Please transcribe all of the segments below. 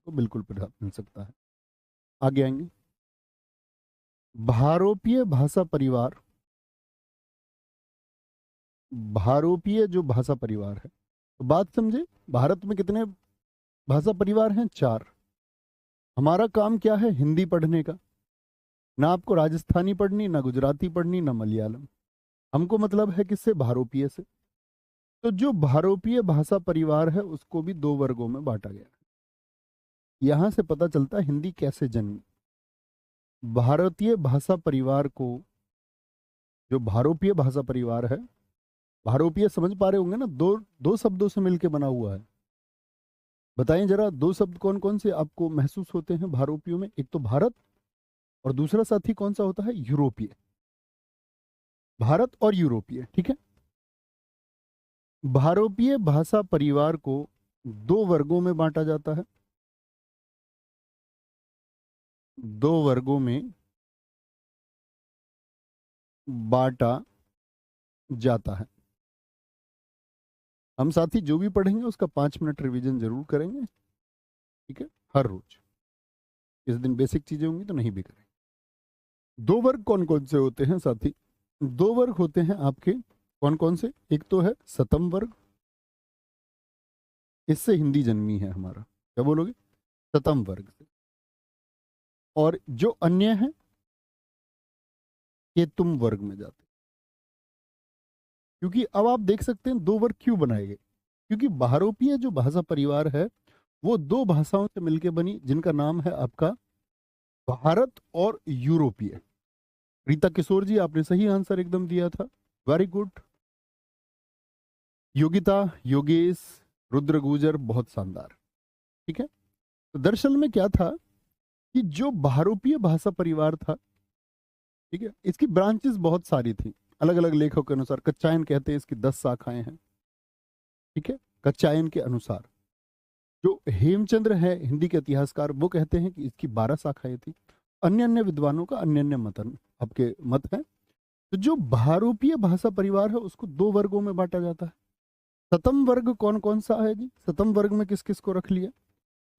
को बिल्कुल मिल सकता है। आगे आएंगे। भारोपीय भाषा परिवार, भारोपीय जो भाषा परिवार है, तो बात समझे, भारत में कितने भाषा परिवार हैं? 4। हमारा काम क्या है? हिंदी पढ़ने का। ना आपको राजस्थानी पढ़नी, ना गुजराती पढ़नी, ना मलयालम। हमको मतलब है किससे? भारोपीय से। तो जो भारोपीय भाषा परिवार है उसको भी 2 वर्गों में बांटा गया है। यहां से पता चलता है हिंदी कैसे जन्मी। भारतीय भाषा परिवार को, जो भारोपीय भाषा परिवार है, भारोपीय समझ पा रहे होंगे ना, दो दो शब्दों से मिलकर बना हुआ है। बताएं जरा, 2 शब्द कौन कौन से आपको महसूस होते हैं भारोपियों में? एक तो भारत, और दूसरा साथी कौन सा होता है? यूरोपीय। भारत और यूरोपीय, ठीक है। भारोपीय भाषा परिवार को 2 वर्गों में बांटा जाता है। 2 वर्गों में बांटा जाता है। हम साथी जो भी पढ़ेंगे उसका 5 मिनट रिवीजन जरूर करेंगे, ठीक है, हर रोज। इस दिन बेसिक चीजें होंगी तो नहीं भी करेंगे। 2 वर्ग कौन कौन से होते हैं साथी? 2 वर्ग होते हैं आपके, कौन कौन से? एक तो है सतम वर्ग, इससे हिंदी जन्मी है हमारा। क्या बोलोगे? सतम वर्ग से। और जो अन्य है ये तुम वर्ग में जाते हैं। क्योंकि अब आप देख सकते हैं 2 वर्ग क्यों बनाए गए। क्योंकि बहारोपीय जो भाषा परिवार है वो 2 भाषाओं से मिलकर बनी, जिनका नाम है आपका भारत और यूरोपीय। रीता किशोर जी, आपने सही आंसर एकदम दिया था, वेरी गुड। योगिता, योगेश, रुद्र गुजर, बहुत शानदार, ठीक है। तो दरअसल में क्या था कि जो बहारोपीय भाषा परिवार था, ठीक है, इसकी ब्रांचेस बहुत सारी थी। अलग अलग लेखकों के अनुसार कच्चायन कहते हैं इसकी 10 शाखाएं हैं, ठीक है। कच्चायन के अनुसार जो हेमचंद्र है हिंदी के इतिहासकार, वो कहते हैं कि इसकी 12 शाखाएं थी। अन्य अन्य विद्वानों का अन्य अन्य मतन, आपके मत है। तो जो बहारोपीय भाषा परिवार है उसको 2 वर्गों में बांटा जाता है। सतम वर्ग कौन कौन सा है जी? सतम वर्ग में किस किस को रख लिया?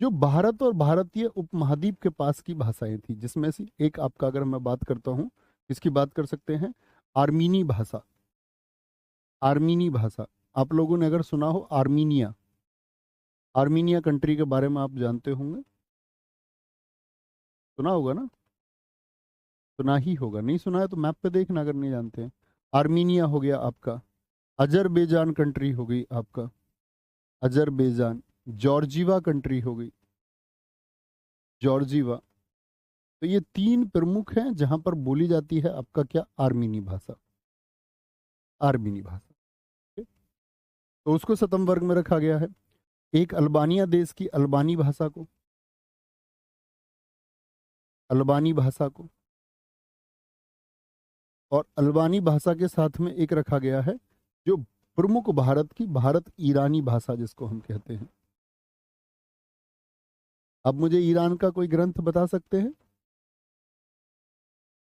जो भारत और भारतीय उपमहाद्वीप के पास की भाषाएं थी, जिसमें से एक आपका, अगर मैं बात करता हूं, इसकी बात कर सकते हैं, आर्मीनी भाषा। आर्मीनी भाषा, आप लोगों ने अगर सुना हो आर्मीनिया, आर्मीनिया कंट्री के बारे में आप जानते होंगे, सुना होगा ना? सुना ही होगा, नहीं सुना है तो मैप पे देखना अगर नहीं जानते हैं। आर्मीनिया हो गया आपका। अजरबैजान कंट्री हो गई आपका, अजरबैजान। जॉर्जिया कंट्री हो गई, जॉर्जिया। तो ये 3 प्रमुख हैं जहां पर बोली जाती है आपका क्या? आर्मीनी भाषा, आर्मीनी भाषा, ठीक है? तो उसको सतम वर्ग में रखा गया है। एक अल्बानिया देश की अल्बानी भाषा को, अल्बानी भाषा को, और अल्बानी भाषा के साथ में एक रखा गया है जो प्रमुख भारत की, भारत ईरानी भाषा जिसको हम कहते हैं। अब मुझे ईरान का कोई ग्रंथ बता सकते हैं?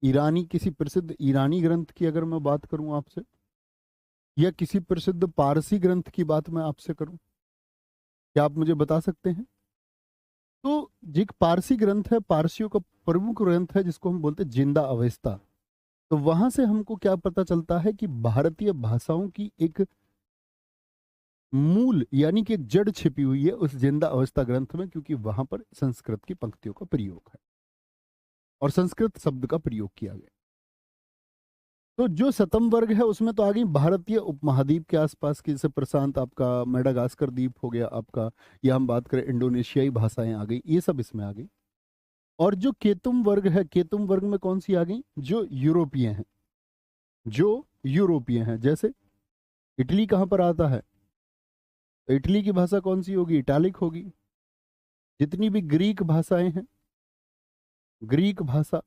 ईरानी, किसी प्रसिद्ध ईरानी ग्रंथ की अगर मैं बात करूं आपसे, या किसी प्रसिद्ध पारसी ग्रंथ की बात मैं आपसे करूं, क्या आप मुझे बता सकते हैं? तो जो एक पारसी ग्रंथ है, पारसियों का प्रमुख ग्रंथ है जिसको हम बोलते हैं जिंदा अवेस्ता। तो वहां से हमको क्या पता चलता है कि भारतीय भाषाओं की एक मूल, यानी कि एक जड़ छिपी हुई है उस जिंदा अवस्था ग्रंथ में, क्योंकि वहां पर संस्कृत की पंक्तियों का प्रयोग है और संस्कृत शब्द का प्रयोग किया गया। तो जो सतम वर्ग है उसमें तो आ गई भारतीय उपमहाद्वीप के आसपास की, जैसे प्रशांत आपका, मेडागास्कर द्वीप हो गया आपका, या हम बात करें इंडोनेशियाई भाषाएं आ गई, ये सब इसमें आ गई। और जो केतुम वर्ग है, केतुम वर्ग में कौन सी आ गई? जो यूरोपीय हैं, जो यूरोपीय हैं। जैसे इटली कहाँ पर आता है? तो इटली की भाषा कौन सी होगी? इटालिक होगी। जितनी भी ग्रीक भाषाएं हैं, ग्रीक भाषा,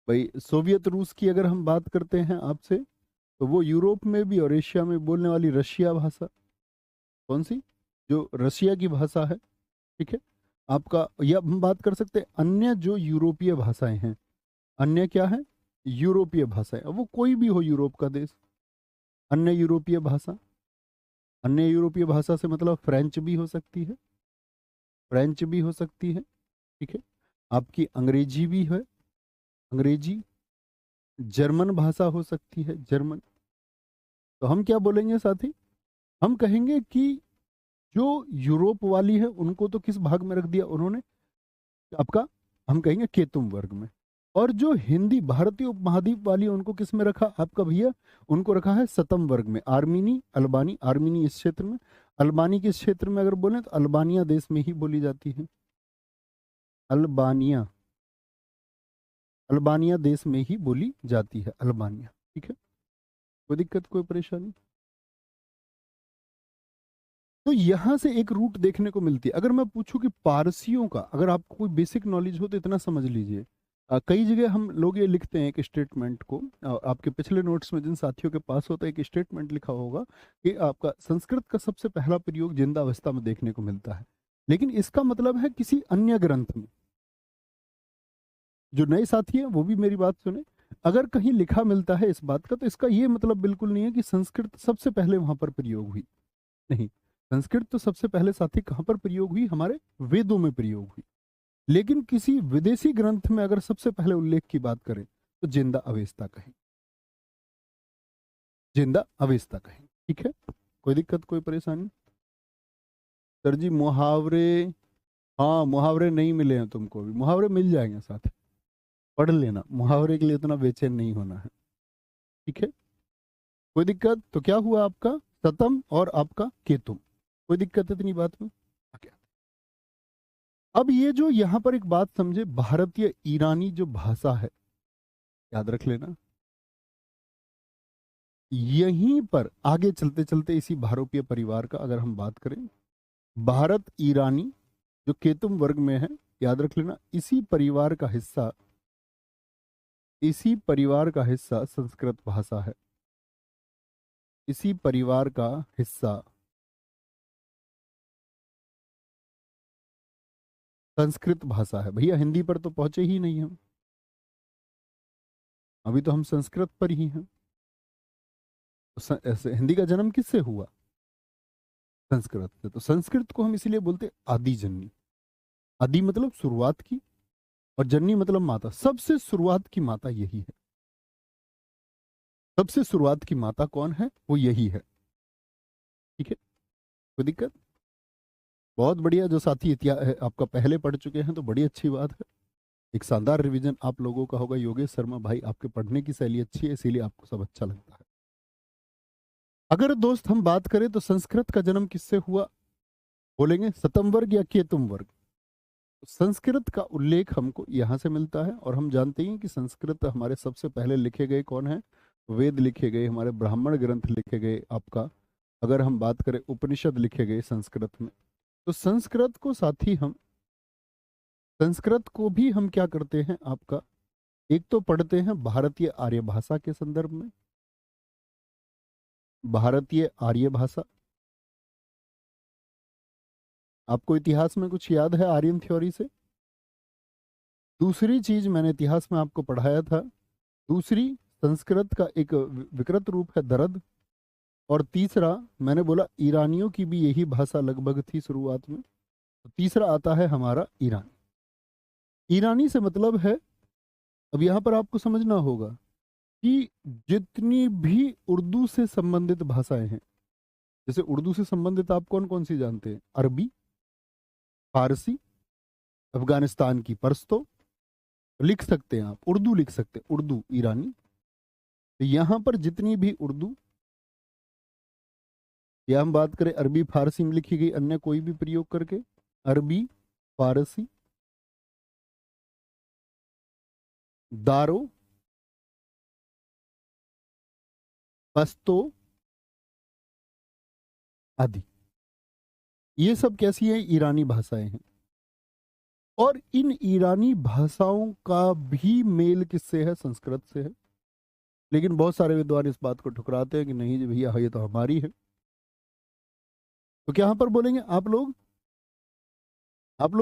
भाई सोवियत रूस की अगर हम बात करते हैं आपसे, तो वो यूरोप में भी और एशिया में बोलने वाली रशिया भाषा, कौन सी? जो रशिया की भाषा है, ठीक है आपका। या हम बात कर सकते हैं अन्य जो यूरोपीय भाषाएं हैं। अन्य क्या है? यूरोपीय भाषाएं। अब वो कोई भी हो यूरोप का देश, अन्य यूरोपीय भाषा। अन्य यूरोपीय भाषा से मतलब फ्रेंच भी हो सकती है, फ्रेंच भी हो सकती है, ठीक है, आपकी अंग्रेजी भी है, अंग्रेजी, जर्मन भाषा हो सकती है, जर्मन। तो हम क्या बोलेंगे साथी, हम कहेंगे कि जो यूरोप वाली है उनको तो किस भाग में रख दिया उन्होंने, आपका, हम कहेंगे केतुम वर्ग में। और जो हिंदी भारतीय उपमहाद्वीप वाली है उनको किस में रखा आपका भैया, उनको रखा है सतम वर्ग में, आर्मीनी, अल्बानी, आर्मीनी इस क्षेत्र में, अल्बानी किस क्षेत्र में अगर बोले तो अल्बानिया देश में ही बोली जाती है, अल्बानिया, अल्बानिया देश में ही बोली जाती है, अल्बानिया, ठीक है, कोई दिक्कत कोई परेशानी। तो यहां से एक रूट देखने को मिलती है। अगर मैं पूछूं कि पारसियों का, अगर आपको कोई बेसिक नॉलेज हो तो इतना समझ लीजिए, कई जगह हम लोग ये लिखते हैं एक स्टेटमेंट को, आपके पिछले नोट्स में जिन साथियों के पास होता है एक स्टेटमेंट लिखा होगा कि आपका संस्कृत का सबसे पहला प्रयोग जिंदा अवस्था में देखने को मिलता है, लेकिन इसका मतलब है किसी अन्य ग्रंथ में। जो नए साथी हैं वो भी मेरी बात सुने, अगर कहीं लिखा मिलता है इस बात का तो इसका ये मतलब बिल्कुल नहीं है कि संस्कृत सबसे पहले वहां पर प्रयोग हुई, नहीं, संस्कृत तो सबसे पहले साथी कहां पर प्रयोग हुई, हमारे वेदों में प्रयोग हुई। लेकिन किसी विदेशी ग्रंथ में अगर सबसे पहले उल्लेख की बात करें तो जिंदा अवेस्ता कहें, जिंदा अवेस्ता कहें, ठीक है, कोई दिक्कत कोई परेशानी। सर जी मुहावरे, हाँ मुहावरे नहीं मिले हैं तुमको, भी मुहावरे मिल जाएंगे साथ, पढ़ लेना, मुहावरे के लिए इतना बेचैन नहीं होना है, ठीक है, कोई दिक्कत। तो क्या हुआ आपका सतम और आपका केतुम, कोई दिक्कत इतनी बात में। Okay. अब ये जो यहां पर एक बात समझे, भारतीय ईरानी जो भाषा है, याद रख लेना, यहीं पर आगे चलते चलते इसी भारोपीय परिवार का अगर हम बात करें, भारत ईरानी जो केतुम वर्ग में है, याद रख लेना, इसी परिवार का हिस्सा, इसी परिवार का हिस्सा संस्कृत भाषा है, इसी परिवार का हिस्सा संस्कृत भाषा है। भैया हिंदी पर तो पहुंचे ही नहीं हम, अभी तो हम संस्कृत पर ही हैं। तो हिंदी का जन्म किससे हुआ, संस्कृत से। तो संस्कृत को हम इसीलिए बोलते आदि जननी, आदि मतलब शुरुआत की, और जननी मतलब माता, सबसे शुरुआत की माता यही है, सबसे शुरुआत की माता कौन है, वो यही है, ठीक है, कोई दिक्कत। बहुत बढ़िया, जो साथी इतिहास आपका पहले पढ़ चुके हैं तो बड़ी अच्छी बात है, एक शानदार रिवीजन आप लोगों का होगा। योगेश शर्मा भाई, आपके पढ़ने की शैली अच्छी है इसीलिए आपको सब अच्छा लगता है। अगर दोस्त हम बात करें तो संस्कृत का जन्म किससे हुआ, बोलेंगे सतम वर्ग या केतुम वर्ग। संस्कृत का उल्लेख हमको यहाँ से मिलता है, और हम जानते हैं कि संस्कृत हमारे सबसे पहले लिखे गए कौन है, वेद लिखे गए, हमारे ब्राह्मण ग्रंथ लिखे गए, आपका अगर हम बात करें उपनिषद लिखे गए संस्कृत में। तो संस्कृत को साथी हम, संस्कृत को भी हम क्या करते हैं आपका, एक तो पढ़ते हैं भारतीय आर्य भाषा के संदर्भ में, भारतीय आर्य भाषा, आपको इतिहास में कुछ याद है आर्यन थ्योरी से। दूसरी चीज मैंने इतिहास में आपको पढ़ाया था, दूसरी संस्कृत का एक विकृत रूप है दरद, और तीसरा मैंने बोला ईरानियों की भी यही भाषा लगभग थी शुरुआत में, तो तीसरा आता है हमारा ईरानी। ईरानी से मतलब है, अब यहां पर आपको समझना होगा कि जितनी भी उर्दू से संबंधित भाषाएं हैं, जैसे उर्दू से संबंधित आप कौन कौन सी जानते हैं, अरबी, फारसी, अफगानिस्तान की परस्तो, लिख सकते हैं आप उर्दू, लिख सकते हैं उर्दू ईरानी। तो यहां पर जितनी भी उर्दू, या हम बात करें अरबी फारसी में लिखी गई अन्य कोई भी प्रयोग करके, अरबी, फारसी, दारो, पश्तो आदि, ये सब कैसी है, ईरानी भाषाएं हैं। और इन ईरानी भाषाओं का भी मेल किससे है, संस्कृत से है। लेकिन बहुत सारे विद्वान इस बात को ठुकराते हैं कि नहीं जी भैया ये तो हमारी है। तो क्या यहां पर बोलेंगे आप लोग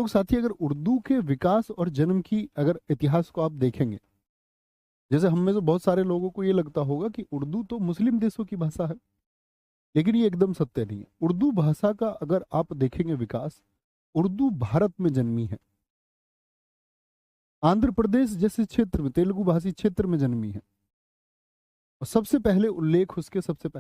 साथी, अगर उर्दू के विकास और जन्म की अगर इतिहास को आप देखेंगे, जैसे हम में से बहुत सारे लोगों को ये लगता होगा कि उर्दू तो मुस्लिम देशों की भाषा है, लेकिन ये एकदम सत्य नहीं है। उर्दू भाषा का अगर आप देखेंगे विकास, उर्दू भारत में जन्मी है, आंध्र प्रदेश जैसे क्षेत्र में, तेलुगु भाषी क्षेत्र में जन्मी है। और सबसे पहले उल्लेख उसके सबसे पहले